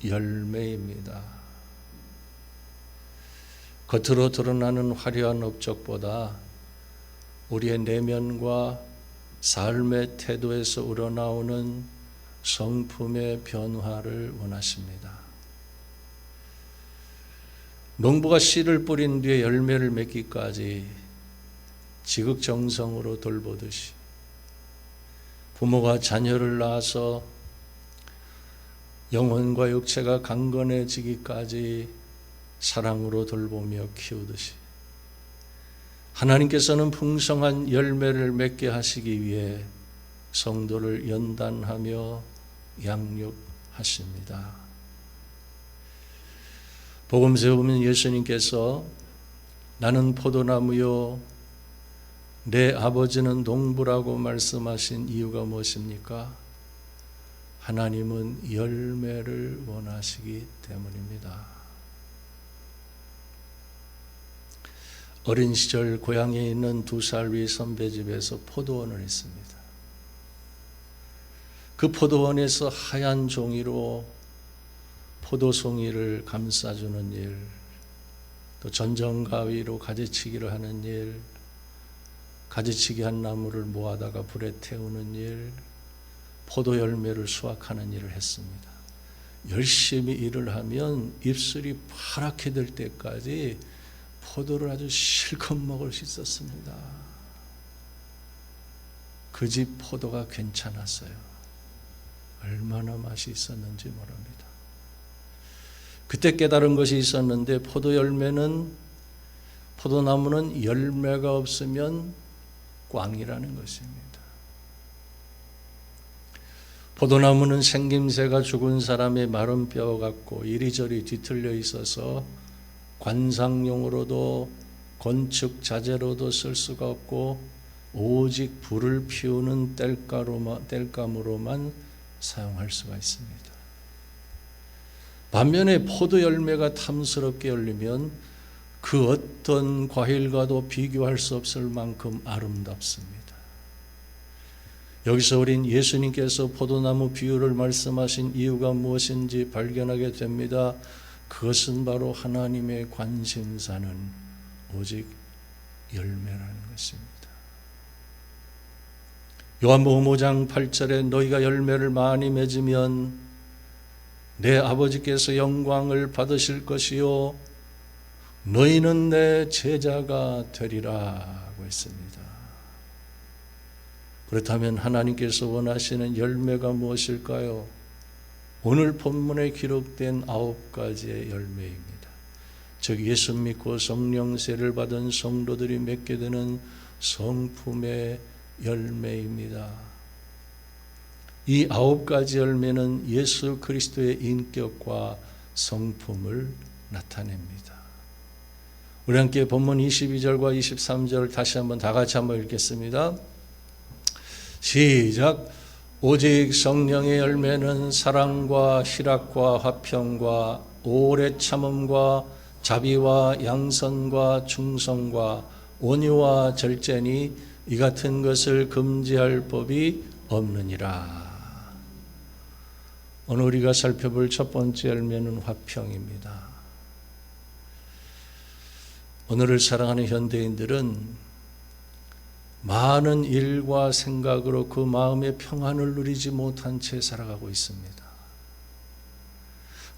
열매입니다. 겉으로 드러나는 화려한 업적보다 우리의 내면과 삶의 태도에서 우러나오는 성품의 변화를 원하십니다. 농부가 씨를 뿌린 뒤에 열매를 맺기까지 지극정성으로 돌보듯이 부모가 자녀를 낳아서 영혼과 육체가 강건해지기까지 사랑으로 돌보며 키우듯이 하나님께서는 풍성한 열매를 맺게 하시기 위해 성도를 연단하며 양육하십니다. 복음서에 보면 예수님께서 나는 포도나무요 내 아버지는 농부라고 말씀하신 이유가 무엇입니까? 하나님은 열매를 원하시기 때문입니다. 어린 시절 고향에 있는 2살 위 선배집에서 포도원을 했습니다. 그 포도원에서 하얀 종이로 포도송이를 감싸주는 일, 또 전정가위로 가지치기를 하는 일, 가지치기 한 나무를 모아다가 불에 태우는 일, 포도 열매를 수확하는 일을 했습니다. 열심히 일을 하면 입술이 파랗게 될 때까지 포도를 아주 실컷 먹을 수 있었습니다. 그 집 포도가 괜찮았어요. 얼마나 맛이 있었는지 모릅니다. 그때 깨달은 것이 있었는데 포도나무는 열매가 없으면 꽝이라는 것입니다. 포도나무는 생김새가 죽은 사람의 마른 뼈 같고 이리저리 뒤틀려 있어서 관상용으로도 건축 자재로도 쓸 수가 없고 오직 불을 피우는 땔감으로만 사용할 수가 있습니다. 반면에 포도 열매가 탐스럽게 열리면 그 어떤 과일과도 비교할 수 없을 만큼 아름답습니다. 여기서 우린 예수님께서 포도나무 비유를 말씀하신 이유가 무엇인지 발견하게 됩니다. 그것은 바로 하나님의 관심사는 오직 열매라는 것입니다. 요한복음 5장 8절에 너희가 열매를 많이 맺으면 내 아버지께서 영광을 받으실 것이요 너희는 내 제자가 되리라고 했습니다. 그렇다면 하나님께서 원하시는 열매가 무엇일까요? 오늘 본문에 기록된 9가지의 열매입니다. 즉 예수 믿고 성령세를 받은 성도들이 맺게 되는 성품의 열매입니다. 이 9가지 열매는 예수 그리스도의 인격과 성품을 나타냅니다. 우리 함께 본문 22절과 23절 다시 한번 다 같이 한번 읽겠습니다. 시작. 오직 성령의 열매는 사랑과 희락과 화평과 오래 참음과 자비와 양선과 충성과 온유와 절제니 이 같은 것을 금지할 법이 없느니라. 오늘 우리가 살펴볼 첫 번째 열매는 화평입니다. 오늘을 사랑하는 현대인들은 많은 일과 생각으로 그 마음의 평안을 누리지 못한 채 살아가고 있습니다.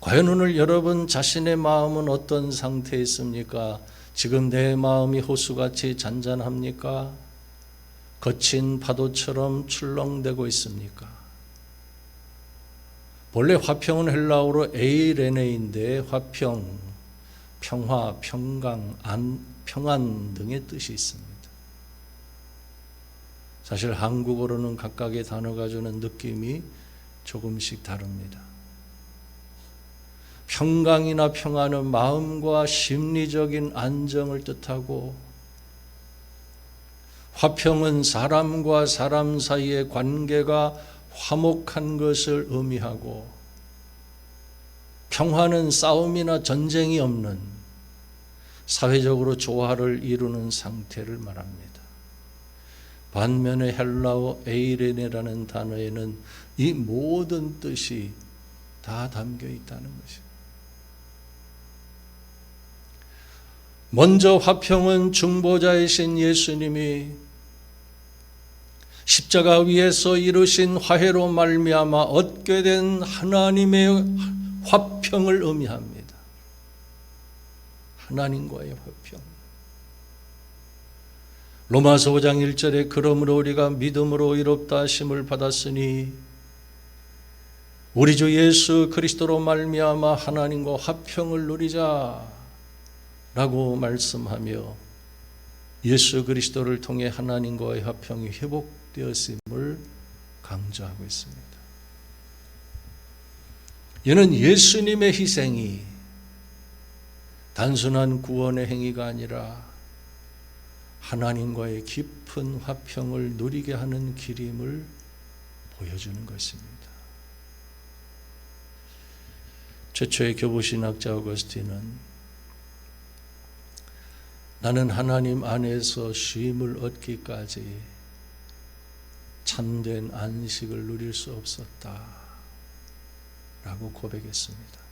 과연 오늘 여러분 자신의 마음은 어떤 상태에 있습니까? 지금 내 마음이 호수같이 잔잔합니까? 거친 파도처럼 출렁대고 있습니까? 본래 화평은 헬라어로 에이레네인데 화평, 평화, 평강, 평안 등의 뜻이 있습니다. 사실 한국어로는 각각의 단어가 주는 느낌이 조금씩 다릅니다. 평강이나 평안은 마음과 심리적인 안정을 뜻하고, 화평은 사람과 사람 사이의 관계가 화목한 것을 의미하고, 평화는 싸움이나 전쟁이 없는 사회적으로 조화를 이루는 상태를 말합니다. 반면에 헬라어 에이레네라는 단어에는 이 모든 뜻이 다 담겨 있다는 것입니다. 먼저 화평은 중보자이신 예수님이 십자가 위에서 이루신 화해로 말미암아 얻게 된 하나님의 화평을 의미합니다. 하나님과의 화평. 로마서 5장 1절에 그러므로 우리가 믿음으로 의롭다 하심을 받았으니 우리 주 예수 그리스도로 말미암아 하나님과 화평을 누리자 라고 말씀하며 예수 그리스도를 통해 하나님과의 화평이 회복되었음을 강조하고 있습니다. 이는 예수님의 희생이 단순한 구원의 행위가 아니라 하나님과의 깊은 화평을 누리게 하는 길임을 보여주는 것입니다. 최초의 교부신학자 어거스틴은 나는 하나님 안에서 쉼을 얻기까지 참된 안식을 누릴 수 없었다 라고 고백했습니다.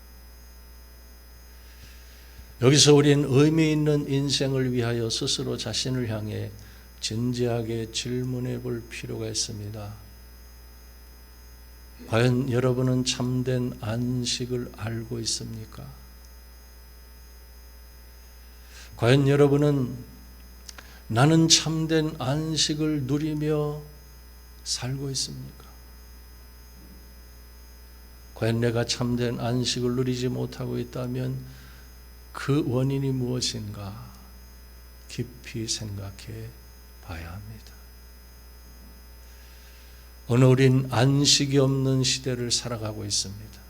여기서 우리는 의미 있는 인생을 위하여 스스로 자신을 향해 진지하게 질문해 볼 필요가 있습니다. 과연 여러분은 참된 안식을 알고 있습니까? 과연 여러분은 나는 참된 안식을 누리며 살고 있습니까? 과연 내가 참된 안식을 누리지 못하고 있다면 그 원인이 무엇인가 깊이 생각해 봐야 합니다. 오늘 우린 안식이 없는 시대를 살아가고 있습니다.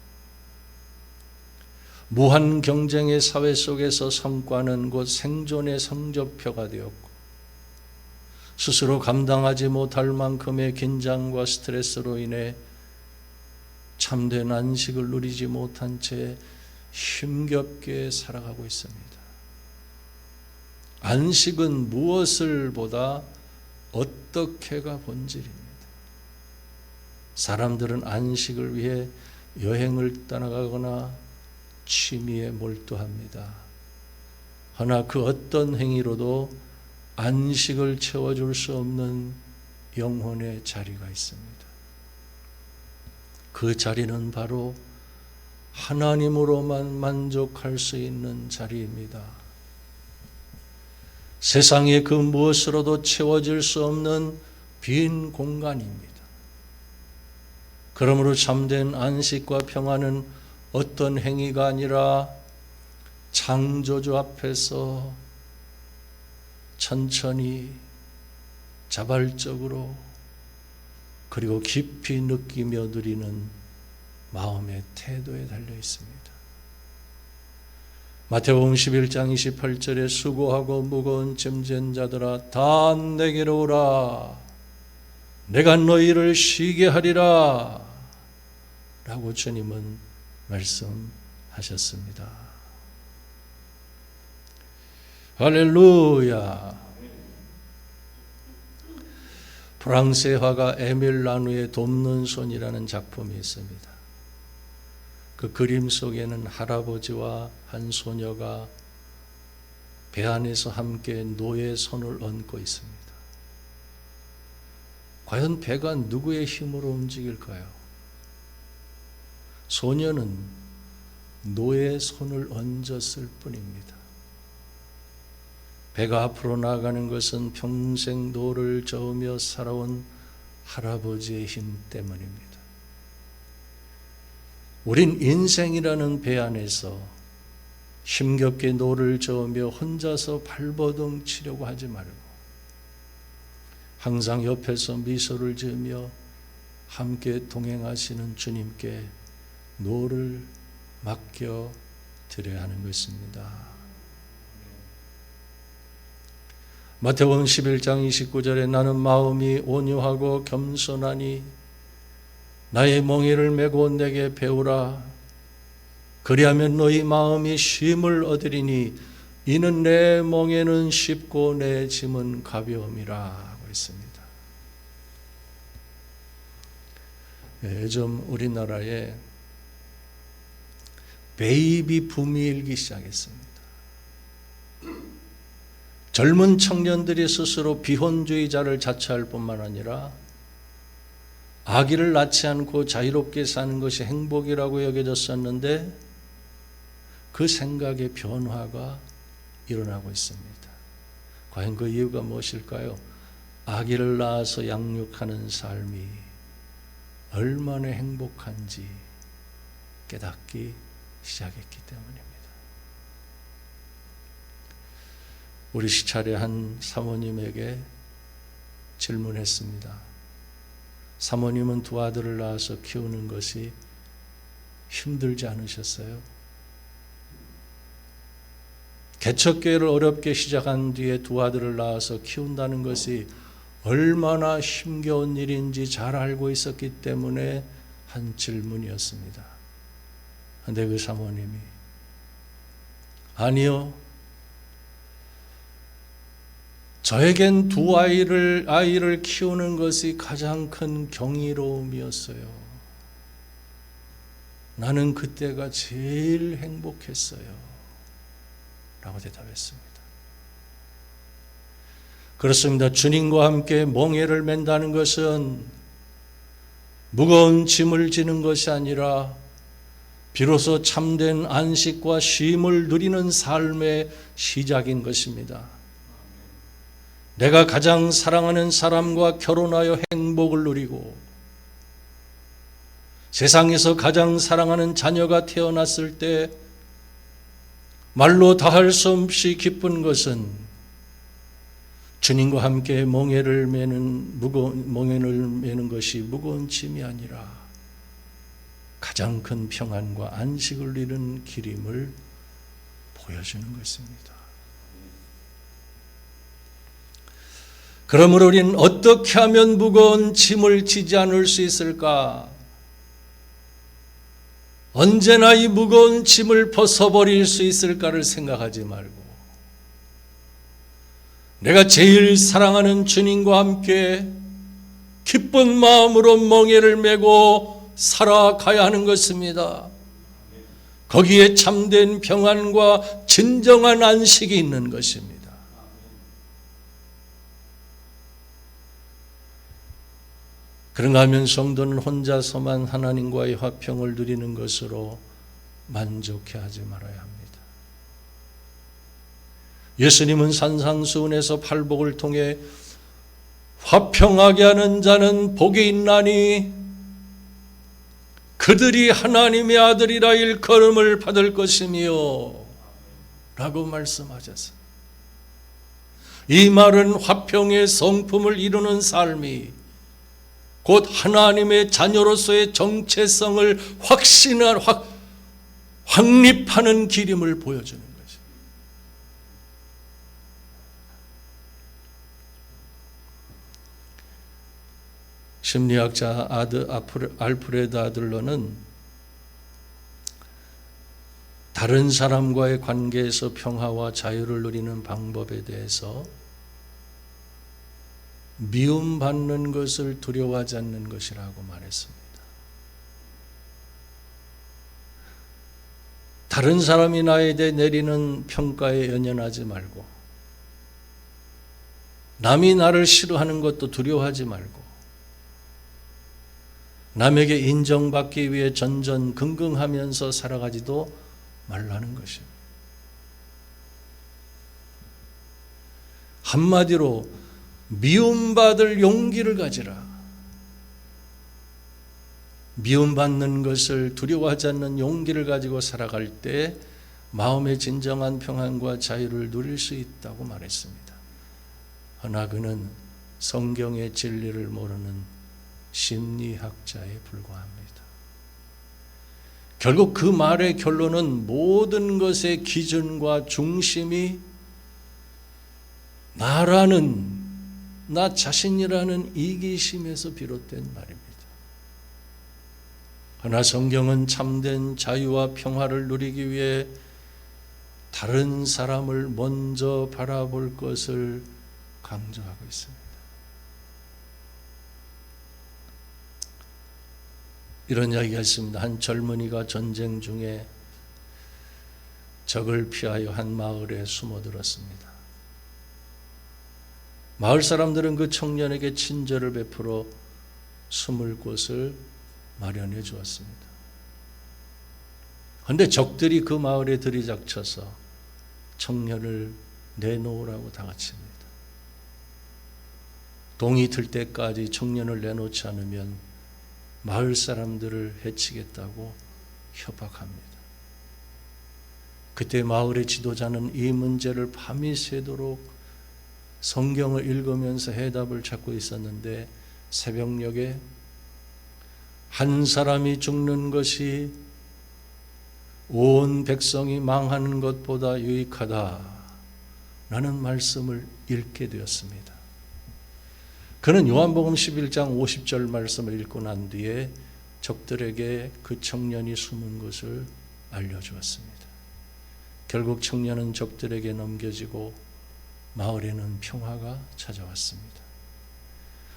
무한 경쟁의 사회 속에서 성과는 곧 생존의 성적표가 되었고 스스로 감당하지 못할 만큼의 긴장과 스트레스로 인해 참된 안식을 누리지 못한 채 힘겹게 살아가고 있습니다. 안식은 무엇을 보다 어떻게가 본질입니다. 사람들은 안식을 위해 여행을 떠나가거나 취미에 몰두합니다. 허나 그 어떤 행위로도 안식을 채워줄 수 없는 영혼의 자리가 있습니다. 그 자리는 바로 하나님으로만 만족할 수 있는 자리입니다. 세상의 그 무엇으로도 채워질 수 없는 빈 공간입니다. 그러므로 참된 안식과 평안은 어떤 행위가 아니라 창조주 앞에서 천천히 자발적으로 그리고 깊이 느끼며 누리는 마음의 태도에 달려 있습니다. 마태복음 11장 28절에 수고하고 무거운 짐진 자들아 다 내게로 오라 내가 너희를 쉬게 하리라 라고 주님은 말씀하셨습니다. 할렐루야. 프랑스의 화가 에밀 라누의 돕는 손이라는 작품이 있습니다. 그 그림 속에는 할아버지와 한 소녀가 배 안에서 함께 노의 손을 얹고 있습니다. 과연 배가 누구의 힘으로 움직일까요? 소녀는 노의 손을 얹었을 뿐입니다. 배가 앞으로 나아가는 것은 평생 노를 저으며 살아온 할아버지의 힘 때문입니다. 우린 인생이라는 배 안에서 힘겹게 노를 저으며 혼자서 발버둥 치려고 하지 말고 항상 옆에서 미소를 지으며 함께 동행하시는 주님께 노를 맡겨 드려야 하는 것입니다. 마태복음 11장 29절에 나는 마음이 온유하고 겸손하니 나의 멍에를 메고 내게 배우라. 그리하면 너희 마음이 쉼을 얻으리니 이는 내 멍에는 쉽고 내 짐은 가벼움이라 하고 있습니다. 요즘 우리나라에 베이비 붐이 일기 시작했습니다. 젊은 청년들이 스스로 비혼주의자를 자처할 뿐만 아니라 아기를 낳지 않고 자유롭게 사는 것이 행복이라고 여겨졌었는데 그 생각의 변화가 일어나고 있습니다. 과연 그 이유가 무엇일까요? 아기를 낳아서 양육하는 삶이 얼마나 행복한지 깨닫기 시작했기 때문입니다. 우리 시찰의 한 사모님에게 질문했습니다. 사모님은 두 아들을 낳아서 키우는 것이 힘들지 않으셨어요? 개척교회를 어렵게 시작한 뒤에 두 아들을 낳아서 키운다는 것이 얼마나 힘겨운 일인지 잘 알고 있었기 때문에 한 질문이었습니다. 그런데 그 사모님이 아니요, 저에겐 두 아이를 키우는 것이 가장 큰 경이로움이었어요. 나는 그때가 제일 행복했어요. 라고 대답했습니다. 그렇습니다. 주님과 함께 멍에를 맨다는 것은 무거운 짐을 지는 것이 아니라 비로소 참된 안식과 쉼을 누리는 삶의 시작인 것입니다. 내가 가장 사랑하는 사람과 결혼하여 행복을 누리고 세상에서 가장 사랑하는 자녀가 태어났을 때 말로 다 할 수 없이 기쁜 것은 주님과 함께 멍에를 매는 것이 무거운 짐이 아니라 가장 큰 평안과 안식을 누리는 길임을 보여주는 것입니다. 그러므로 우리는 어떻게 하면 무거운 짐을 지지 않을 수 있을까? 언제나 이 무거운 짐을 벗어버릴 수 있을까를 생각하지 말고 내가 제일 사랑하는 주님과 함께 기쁜 마음으로 멍에를 메고 살아가야 하는 것입니다. 거기에 참된 평안과 진정한 안식이 있는 것입니다. 그런가 하면 성도는 혼자서만 하나님과의 화평을 누리는 것으로 만족해하지 말아야 합니다. 예수님은 산상수훈에서 팔복을 통해 화평하게 하는 자는 복이 있나니 그들이 하나님의 아들이라 일컬음을 받을 것이며 라고 말씀하셨습니다. 이 말은 화평의 성품을 이루는 삶이 곧 하나님의 자녀로서의 정체성을 확립하는 길임을 보여주는 것입니다. 심리학자 알프레드 아들러는 다른 사람과의 관계에서 평화와 자유를 누리는 방법에 대해서 미움받는 것을 두려워하지 않는 것이라고 말했습니다. 다른 사람이 나에 대해 내리는 평가에 연연하지 말고 남이 나를 싫어하는 것도 두려워하지 말고 남에게 인정받기 위해 전전긍긍하면서 살아가지도 말라는 것입니다. 한마디로 미움받을 용기를 가지라. 미움받는 것을 두려워하지 않는 용기를 가지고 살아갈 때 마음의 진정한 평안과 자유를 누릴 수 있다고 말했습니다. 허나 그는 성경의 진리를 모르는 심리학자에 불과합니다. 결국 그 말의 결론은 모든 것의 기준과 중심이 나 자신이라는 이기심에서 비롯된 말입니다. 그러나 성경은 참된 자유와 평화를 누리기 위해 다른 사람을 먼저 바라볼 것을 강조하고 있습니다. 이런 이야기가 있습니다. 한 젊은이가 전쟁 중에 적을 피하여 한 마을에 숨어들었습니다. 마을 사람들은 그 청년에게 친절을 베풀어 숨을 곳을 마련해 주었습니다. 그런데 적들이 그 마을에 들이닥쳐서 청년을 내놓으라고 다그칩니다. 동이 들 때까지 청년을 내놓지 않으면 마을 사람들을 해치겠다고 협박합니다. 그때 마을의 지도자는 이 문제를 밤이 새도록 성경을 읽으면서 해답을 찾고 있었는데, 새벽녘에 한 사람이 죽는 것이 온 백성이 망하는 것보다 유익하다 라는 말씀을 읽게 되었습니다. 그는 요한복음 11장 50절 말씀을 읽고 난 뒤에 적들에게 그 청년이 숨은 것을 알려주었습니다. 결국 청년은 적들에게 넘겨지고 마을에는 평화가 찾아왔습니다.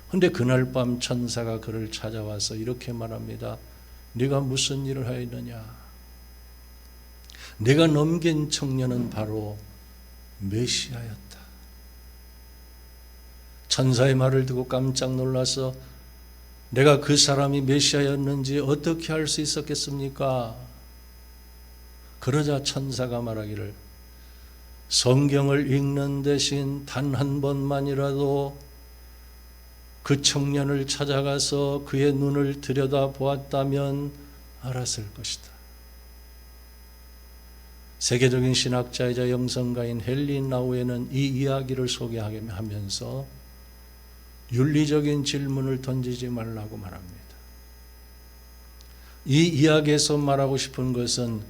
그런데 그날 밤 천사가 그를 찾아와서 이렇게 말합니다. 네가 무슨 일을 하였느냐? 내가 넘긴 청년은 바로 메시아였다. 천사의 말을 듣고 깜짝 놀라서 내가 그 사람이 메시아였는지 어떻게 알 수 있었겠습니까? 그러자 천사가 말하기를, 성경을 읽는 대신 단 한 번만이라도 그 청년을 찾아가서 그의 눈을 들여다 보았다면 알았을 것이다. 세계적인 신학자이자 영성가인 헨리 나우에는 이 이야기를 소개하면서 윤리적인 질문을 던지지 말라고 말합니다. 이 이야기에서 말하고 싶은 것은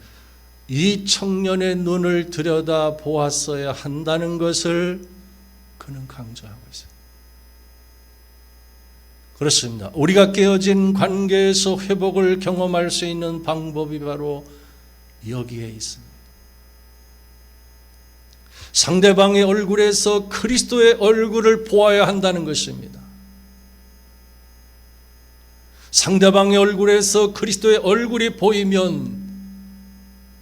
이 청년의 눈을 들여다 보았어야 한다는 것을 그는 강조하고 있습니다. 그렇습니다. 우리가 깨어진 관계에서 회복을 경험할 수 있는 방법이 바로 여기에 있습니다. 상대방의 얼굴에서 그리스도의 얼굴을 보아야 한다는 것입니다. 상대방의 얼굴에서 그리스도의 얼굴이 보이면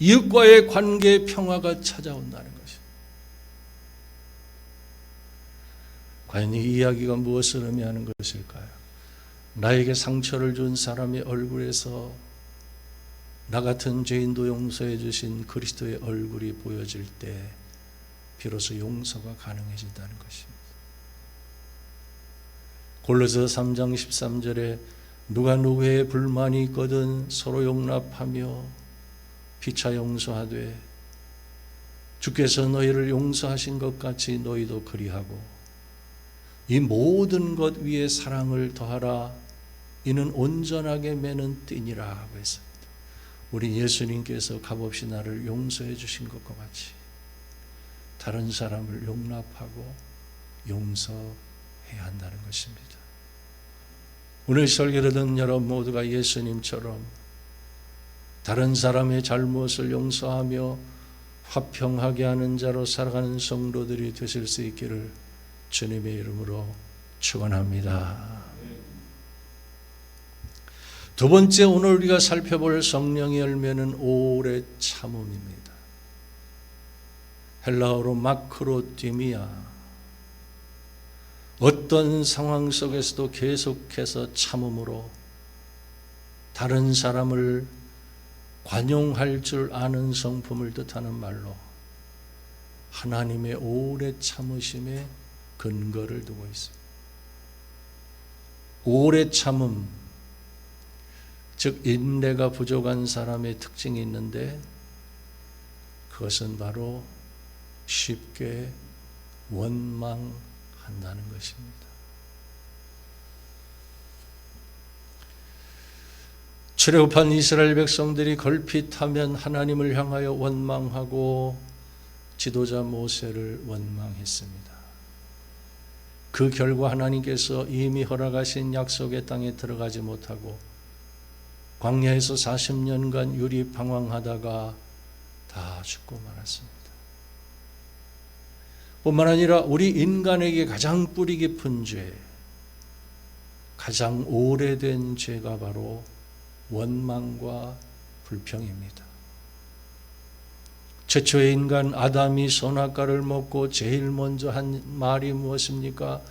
이웃과의 관계의 평화가 찾아온다는 것입니다. 과연 이 이야기가 무엇을 의미하는 것일까요? 나에게 상처를 준 사람의 얼굴에서 나 같은 죄인도 용서해 주신 그리스도의 얼굴이 보여질 때 비로소 용서가 가능해진다는 것입니다. 골로새 3장 13절에 누가 누구의 불만이 있거든 서로 용납하며 피차 용서하되 주께서 너희를 용서하신 것 같이 너희도 그리하고 이 모든 것 위에 사랑을 더하라. 이는 온전하게 매는 띠니라 하고 했습니다. 우리 예수님께서 값없이 나를 용서해 주신 것과 같이 다른 사람을 용납하고 용서해야 한다는 것입니다. 오늘 설교를 듣는 여러분 모두가 예수님처럼 다른 사람의 잘못을 용서하며 화평하게 하는 자로 살아가는 성도들이 되실 수 있기를 주님의 이름으로 축원합니다. 두 번째, 오늘 우리가 살펴볼 성령의 열매는 오래 참음입니다. 헬라어로 마크로디미아. 어떤 상황 속에서도 계속해서 참음으로 다른 사람을 관용할 줄 아는 성품을 뜻하는 말로 하나님의 오래 참으심에 근거를 두고 있습니다. 오래 참음, 즉 인내가 부족한 사람의 특징이 있는데 그것은 바로 쉽게 원망한다는 것입니다. 출애굽한 이스라엘 백성들이 걸핏하면 하나님을 향하여 원망하고 지도자 모세를 원망했습니다. 그 결과 하나님께서 이미 허락하신 약속의 땅에 들어가지 못하고 광야에서 40년간 유리방황하다가 다 죽고 말았습니다. 뿐만 아니라 우리 인간에게 가장 뿌리 깊은 죄, 가장 오래된 죄가 바로 원망과 불평입니다. 최초의 인간 아담이 선악과를 먹고 제일 먼저 한 말이 무엇입니까?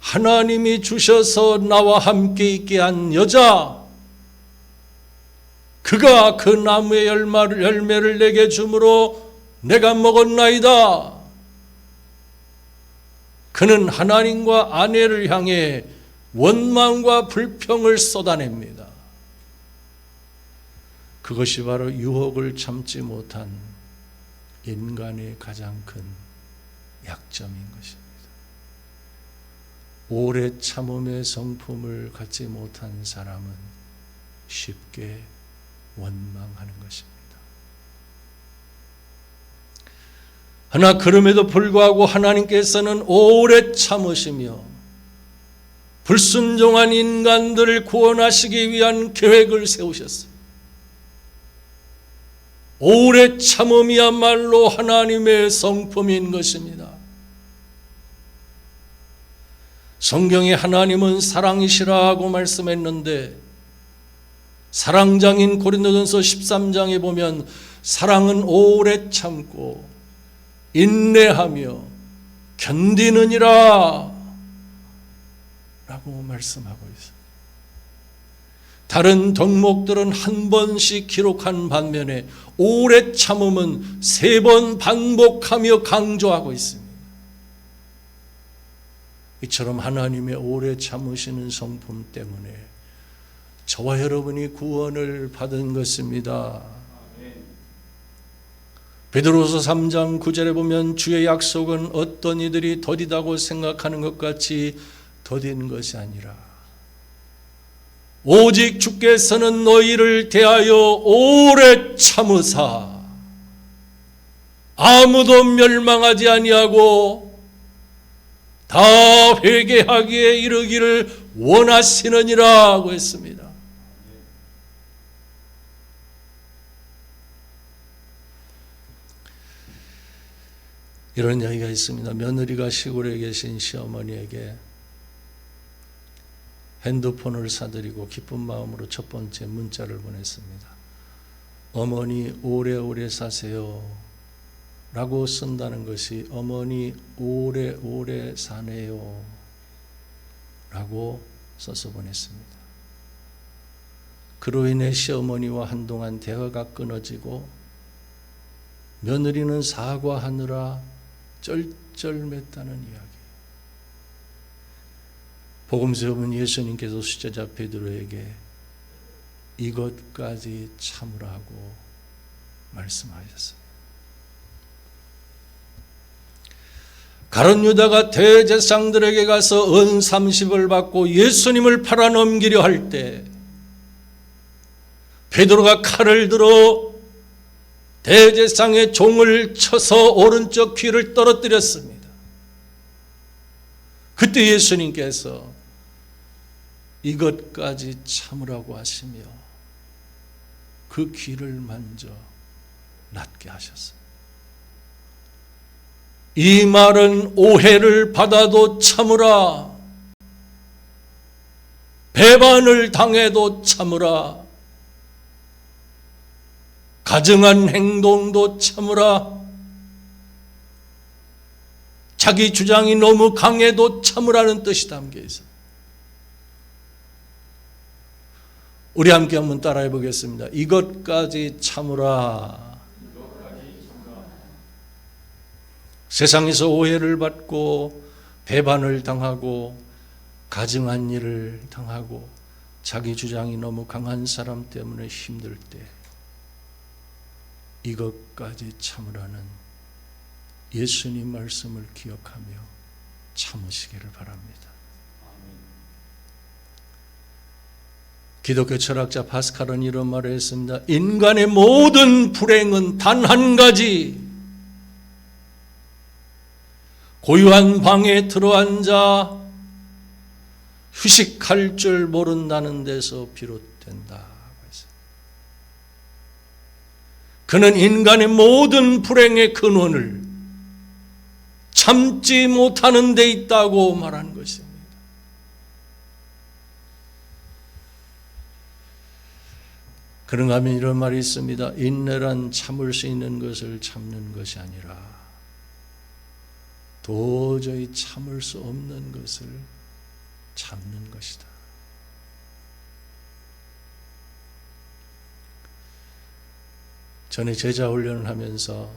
하나님이 주셔서 나와 함께 있게 한 여자, 그가 그 나무의 열매를 내게 주므로 내가 먹었나이다. 그는 하나님과 아내를 향해 원망과 불평을 쏟아냅니다. 그것이 바로 유혹을 참지 못한 인간의 가장 큰 약점인 것입니다. 오래 참음의 성품을 갖지 못한 사람은 쉽게 원망하는 것입니다. 하나 그럼에도 불구하고 하나님께서는 오래 참으시며 불순종한 인간들을 구원하시기 위한 계획을 세우셨습니다. 오래 참음이야말로 하나님의 성품인 것입니다. 성경에 하나님은 사랑이시라고 말씀했는데 사랑장인 고린도전서 13장에 보면 사랑은 오래 참고 인내하며 견디느니라 라고 말씀하고 있습니다. 다른 덕목들은 한 번씩 기록한 반면에 오래 참음은 3번 반복하며 강조하고 있습니다. 이처럼 하나님의 오래 참으시는 성품 때문에 저와 여러분이 구원을 받은 것입니다. 베드로서 3장 9절에 보면 주의 약속은 어떤 이들이 더디다고 생각하는 것 같이 더딘 것이 아니라 오직 주께서는 너희를 대하여 오래 참으사 아무도 멸망하지 아니하고 다 회개하기에 이르기를 원하시느니라 고 했습니다. 이런 이야기가 있습니다. 며느리가 시골에 계신 시어머니에게 핸드폰을 사드리고 기쁜 마음으로 첫 번째 문자를 보냈습니다. 어머니 오래오래 사세요 라고 쓴다는 것이 어머니 오래오래 사네요 라고 써서 보냈습니다. 그로 인해 시어머니와 한동안 대화가 끊어지고 며느리는 사과하느라 쩔쩔맸다는 이야기. 복음서에 보면 예수님께서 수제자 베드로에게 이것까지 참으라고 말씀하셨습니다. 가룟 유다가 대제사장들에게 가서 은 30을 받고 예수님을 팔아넘기려 할 때 베드로가 칼을 들어 대제사장의 종을 쳐서 오른쪽 귀를 떨어뜨렸습니다. 그때 예수님께서 이것까지 참으라고 하시며 그 귀를 만져 낫게 하셨습니다. 이 말은 오해를 받아도 참으라, 배반을 당해도 참으라, 가증한 행동도 참으라, 자기 주장이 너무 강해도 참으라는 뜻이 담겨 있어요. 우리 함께 한번 따라해 보겠습니다. 이것까지 참으라. 세상에서 오해를 받고 배반을 당하고 가증한 일을 당하고 자기 주장이 너무 강한 사람 때문에 힘들 때 이것까지 참으라는 예수님 말씀을 기억하며 참으시기를 바랍니다. 기독교 철학자 파스칼은 이런 말을 했습니다. 인간의 모든 불행은 단 한 가지, 고요한 방에 들어앉아 휴식할 줄 모른다는 데서 비롯된다. 그는 인간의 모든 불행의 근원을 참지 못하는 데 있다고 말한 것입니다. 그런가 하면 이런 말이 있습니다. 인내란 참을 수 있는 것을 참는 것이 아니라 도저히 참을 수 없는 것을 참는 것이다. 전에 제자 훈련을 하면서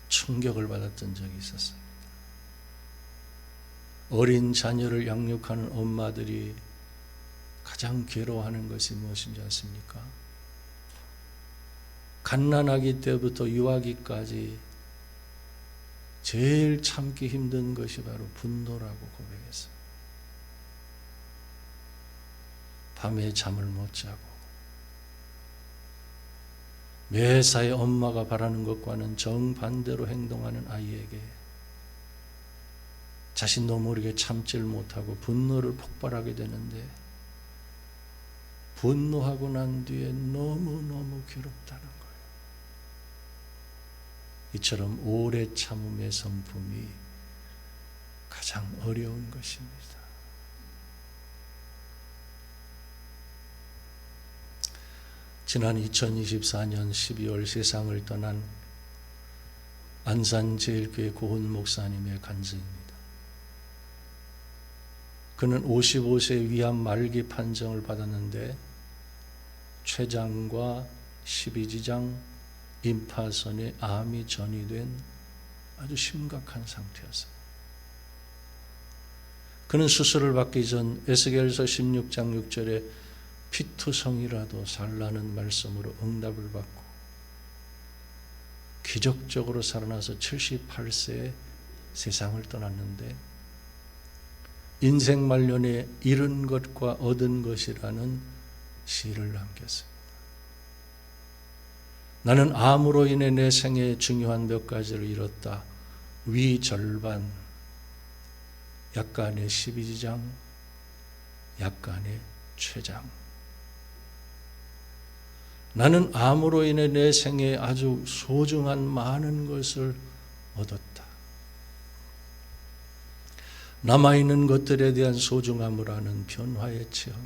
충격을 받았던 적이 있었습니다. 어린 자녀를 양육하는 엄마들이 가장 괴로워하는 것이 무엇인지 아십니까? 갓난아기 때부터 유아기까지 제일 참기 힘든 것이 바로 분노라고 고백했어요. 밤에 잠을 못 자고 매사에 엄마가 바라는 것과는 정반대로 행동하는 아이에게 자신도 모르게 참지를 못하고 분노를 폭발하게 되는데 분노하고 난 뒤에 너무너무 괴롭다는 거예요. 이처럼 오래 참음의 성품이 가장 어려운 것입니다. 지난 2024년 12월 세상을 떠난 안산제일교회 고훈 목사님의 간증입니다. 그는 55세 위암 말기 판정을 받았는데 췌장과 12지장, 임파선에 암이 전이된 아주 심각한 상태였어요. 그는 수술을 받기 전 에스겔서 16장 6절에 피투성이라도 살라는 말씀으로 응답을 받고 기적적으로 살아나서 78세에 세상을 떠났는데 인생 말년에 잃은 것과 얻은 것이라는 시를 남겼습니다. 나는 암으로 인해 내 생애에 중요한 몇 가지를 잃었다. 위 절반, 약간의 12지장, 약간의 췌장. 나는 암으로 인해 내 생애에 아주 소중한 많은 것을 얻었다. 남아있는 것들에 대한 소중함을 아는 변화의 체험.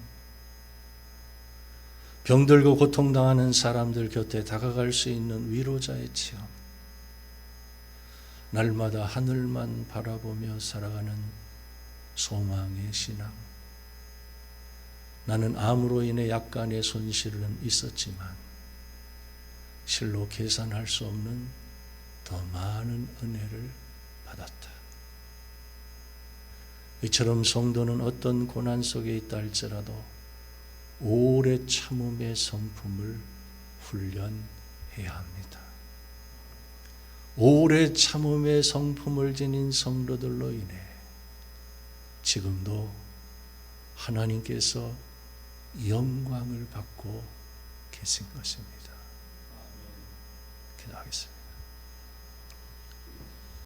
병들고 고통당하는 사람들 곁에 다가갈 수 있는 위로자의 체험. 날마다 하늘만 바라보며 살아가는 소망의 신앙. 나는 암으로 인해 약간의 손실은 있었지만 실로 계산할 수 없는 더 많은 은혜를 받았다. 이처럼 성도는 어떤 고난 속에 있다 할지라도 오래 참음의 성품을 훈련해야 합니다. 오래 참음의 성품을 지닌 성도들로 인해 지금도 하나님께서 영광을 받고 계신 것입니다. 기도하겠습니다.